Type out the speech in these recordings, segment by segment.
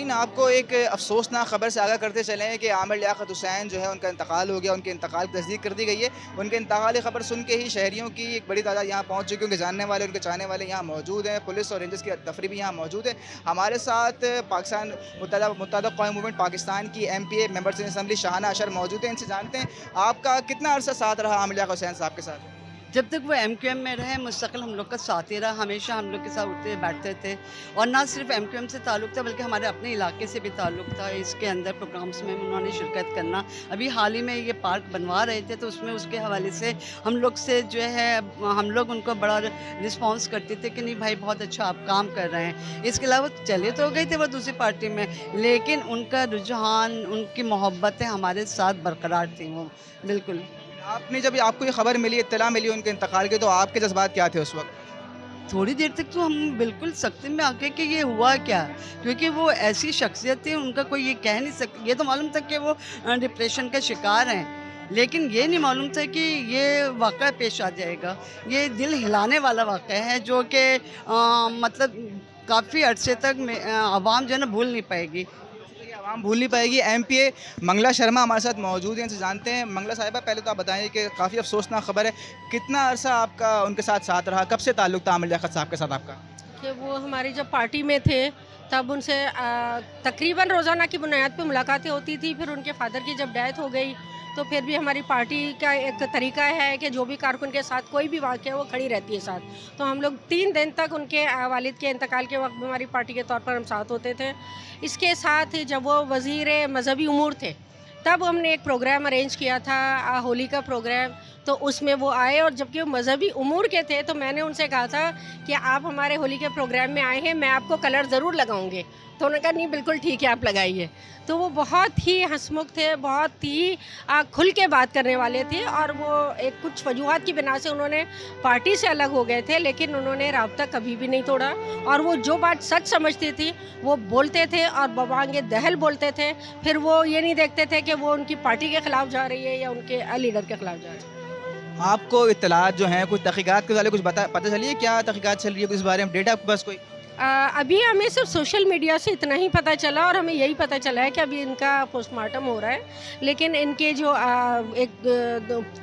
नाज़रीन, आपको एक अफसोसनाक ख़बर से आगाह करते चलें कि आमिर लियाकत हुसैन जो है उनका इंतकाल हो गया। उनके इंतकाल की तस्दीक कर दी गई है। उनके इंतकाल की ख़बर सुन के ही शहरियों की एक बड़ी तादाद यहाँ पहुँच चुकी है। उनके जानने वाले, उनके चाहने वाले यहाँ मौजूद हैं। पुलिस और रेंजर्स की तफरी भी यहाँ मौजूद है। हमारे साथ पाकिस्तान मुत्तहदा कौमी मूवमेंट पाकिस्तान की MPA members in assembly Shahana Ashar मौजूद हैं। इनसे जानते हैं आपका कितना अरसा साथ रहा आमिर लियाकत हुसैन साहब के साथ? जब तक वो MQM में रहे मुस्तकिल हम लोग का साथ ही रहा, हमेशा हम लोग के साथ उठते बैठते थे। और ना सिर्फ MQM से ताल्लुक़ था बल्कि हमारे अपने इलाके से भी ताल्लुक़ था। इसके अंदर प्रोग्राम्स में उन्होंने शिरकत करना। अभी हाल ही में ये पार्क बनवा रहे थे तो उसमें उसके हवाले से हम लोग से जो है हम लोग उनको बड़ा रिस्पॉन्स करते थे कि नहीं भाई बहुत अच्छा आप काम कर रहे हैं। इसके अलावा चले तो गए थे वो दूसरी पार्टी में, लेकिन उनका रुझान, उनकी मोहब्बतें हमारे साथ बरकरार थी वो बिल्कुल। आपने जब आपको ये खबर मिली, इत्तला मिली उनके इंतकाल की, तो आपके जज्बात क्या थे उस वक्त? थोड़ी देर तक तो हम बिल्कुल सख्ती में आके कि ये हुआ क्या, क्योंकि वो ऐसी शख्सियत थी उनका कोई ये कह नहीं सकता। ये तो मालूम था कि वो डिप्रेशन का शिकार हैं, लेकिन ये नहीं मालूम था कि ये वाक़या पेश आ जाएगा। ये दिल हिलाने वाला वाक़या है जो कि मतलब काफ़ी अरसे तक आवाम जो है ना भूल नहीं पाएगी। आवाम भूल नहीं पाएगी। MPA मंगला शर्मा हमारे साथ मौजूद हैं, इनसे जानते हैं। मंगला साहिबा, पहले तो आप बताएं कि काफ़ी अफसोसनाक खबर है, कितना अरसा आपका उनके साथ रहा? कब से ताल्लुक़ था आमिर लियाकत साहब के साथ आपका? कि वो हमारी जब पार्टी में थे तब उनसे तकरीबन रोज़ाना की बुनियाद पे मुलाकातें होती थी। फिर उनके फादर की जब डेथ हो गई तो फिर भी हमारी पार्टी का एक तरीका है कि जो भी कारकुन के साथ कोई भी वाक़या वो खड़ी रहती है साथ। तो हम लोग 3 दिन तक उनके वालिद के इंतकाल के वक्त हमारी पार्टी के तौर पर हम साथ होते थे। इसके साथ जब वो वज़ीर मज़हबी उमूर थे तब हमने एक प्रोग्राम अरेंज किया था, होली का प्रोग्राम। तो उसमें वो आए और जबकि वो मज़हबी उमूर के थे तो मैंने उनसे कहा था कि आप हमारे होली के प्रोग्राम में आए हैं, मैं आपको कलर ज़रूर लगाऊंगे। तो उन्होंने कहा नहीं बिल्कुल ठीक है आप लगाइए। तो वो बहुत ही हंसमुख थे, बहुत ही खुल के बात करने वाले थे। और वो एक कुछ वजूहात की बिना से उन्होंने पार्टी से अलग हो गए थे, लेकिन उन्होंने राब्ता कभी भी नहीं तोड़ा। और वो जो बात सच समझती थी वो बोलते थे और बवांगे दहल बोलते थे। फिर वो ये नहीं देखते थे कि वो उनकी पार्टी के ख़िलाफ़ जा रही है या उनके लीडर के ख़िलाफ़ जा रही है। आपको इत्तलात जो हैं, कुछ तहक़ीक़ात के बारे में कुछ पता चली है? क्या तहक़ीक़ात चल रही है, इस बारे में डेटा आपके पास कोई? अभी हमें सिर्फ सोशल मीडिया से इतना ही पता चला और हमें यही पता चला है कि अभी इनका पोस्टमार्टम हो रहा है। लेकिन इनके जो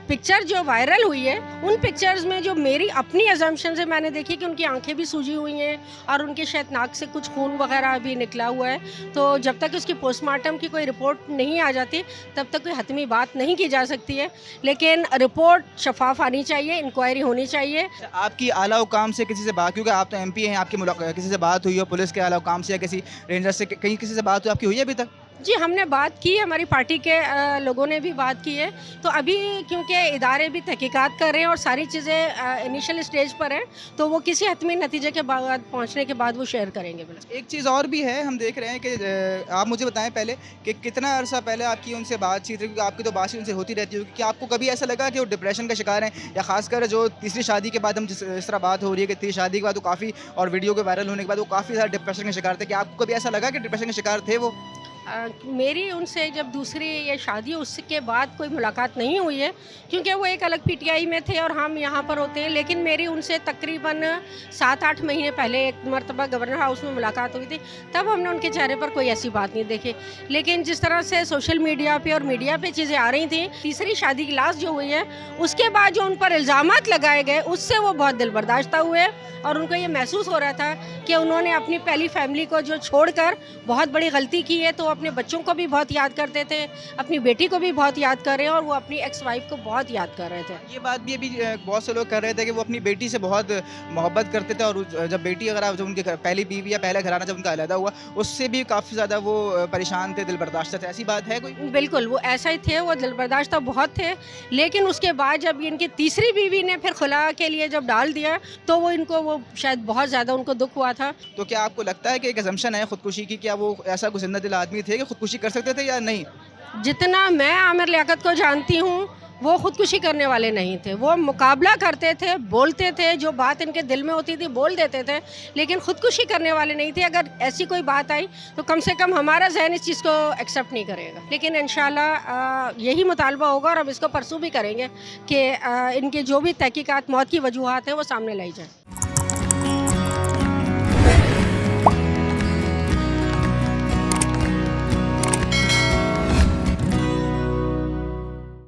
पिक्चर जो वायरल हुई है उन पिक्चर्स में जो मेरी अपनी अजम्पशन से मैंने देखी कि उनकी आंखें भी सूजी हुई हैं और उनके शायद नाक से कुछ खून वगैरह भी निकला हुआ है। तो जब तक उसकी पोस्टमार्टम की कोई रिपोर्ट नहीं आ जाती तब तक कोई हतमी बात नहीं की जा सकती है। लेकिन रिपोर्ट शफाफ आनी चाहिए, इंक्वायरी होनी चाहिए। आपकी आला हुकाम से किसी से बात, क्योंकि आप तो MPA हैं, आपकी किसी से बात हुई हो पुलिस के आला हुकाम से या किसी रेंजर से, कहीं किसी से बात हुई आपकी हुई है अभी तक? जी हमने बात की, हमारी पार्टी के लोगों ने भी बात की है। तो अभी क्योंकि इदारे भी तहकीकात कर रहे हैं और सारी चीज़ें इनिशियल स्टेज पर हैं तो वो किसी हतमी नतीजे के बाद पहुंचने के बाद वो शेयर करेंगे। एक चीज़ और भी है, हम देख रहे हैं कि आप मुझे बताएं पहले कि कितना अरसा पहले आपकी उनसे बातचीत रही, क्योंकि आपकी तो बातचीत उनसे होती रहती होगी। कि आपको कभी ऐसा लगा कि वो डिप्रेशन का शिकार हैं, या खासकर जो तीसरी शादी के बाद हम जिस तरह बात हो रही है कि तीसरी शादी के बाद वो काफ़ी, और वीडियो के वायरल होने के बाद वो काफ़ी ज़्यादा डिप्रेशन के शिकार थे, कि आपको कभी ऐसा लगा कि डिप्रेशन के शिकार थे वो? मेरी उनसे जब दूसरी ये शादी उसके बाद कोई मुलाकात नहीं हुई है, क्योंकि वो एक अलग PTI में थे और हम यहाँ पर होते हैं। लेकिन मेरी उनसे तकरीबन 7-8 महीने पहले एक मरतबा गवर्नर हाउस में मुलाकात हुई थी, तब हमने उनके चेहरे पर कोई ऐसी बात नहीं देखी। लेकिन जिस तरह से सोशल मीडिया पे और मीडिया पे चीज़ें आ रही थी, तीसरी शादी की लास्ट जो हुई है उसके बाद जो उन पर इल्ज़ामात लगाए गए उससे वो बहुत दिल बर्दाश्त हुए और उनको ये महसूस हो रहा था कि उन्होंने अपनी पहली फैमिली को जो छोड़कर बहुत बड़ी गलती की है। तो अपने बच्चों को भी बहुत याद करते थे, अपनी बेटी को भी बहुत याद कर रहे हैं और वो अपनी एक्स वाइफ को बहुत याद कर रहे थे। ये बात भी अभी बहुत से लोग कर रहे थे कि वो अपनी बेटी से बहुत मोहब्बत करते थे, और जब बेटी अगर जब उनके पहली बीवी या पहला घराना जब उनका अलहदा हुआ उससे भी काफ़ी ज़्यादा वो परेशान थे, दिल बर्दाश्त थे। ऐसी बात है कोई? बिल्कुल वो ऐसा ही थे, वो दिल बर्दाश्त बहुत थे। लेकिन उसके बाद जब इनकी तीसरी बीवी ने फिर खुला के लिए जब डाल दिया तो वो इनको वो शायद बहुत ज़्यादा उनको दुख हुआ था। तो क्या आपको लगता है कि एक असम्पशन है खुदकुशी की, क्या वो ऐसा कोई जिंदा दिल आदमी थे कि खुदकुशी कर सकते थे या नहीं? जितना मैं आमिर लियाकत को जानती हूँ वो खुदकुशी करने वाले नहीं थे। वो मुकाबला करते थे, बोलते थे, जो बात इनके दिल में होती थी बोल देते थे, लेकिन खुदकुशी करने वाले नहीं थे। अगर ऐसी कोई बात आई तो कम से कम हमारा जहन इस चीज़ को एक्सेप्ट नहीं करेगा। लेकिन इंशाल्लाह यही मुतालबा होगा और हम इसको परसू भी करेंगे कि इनके जो भी तहकीकात मौत की वजूहात हैं वो सामने लाई जाए।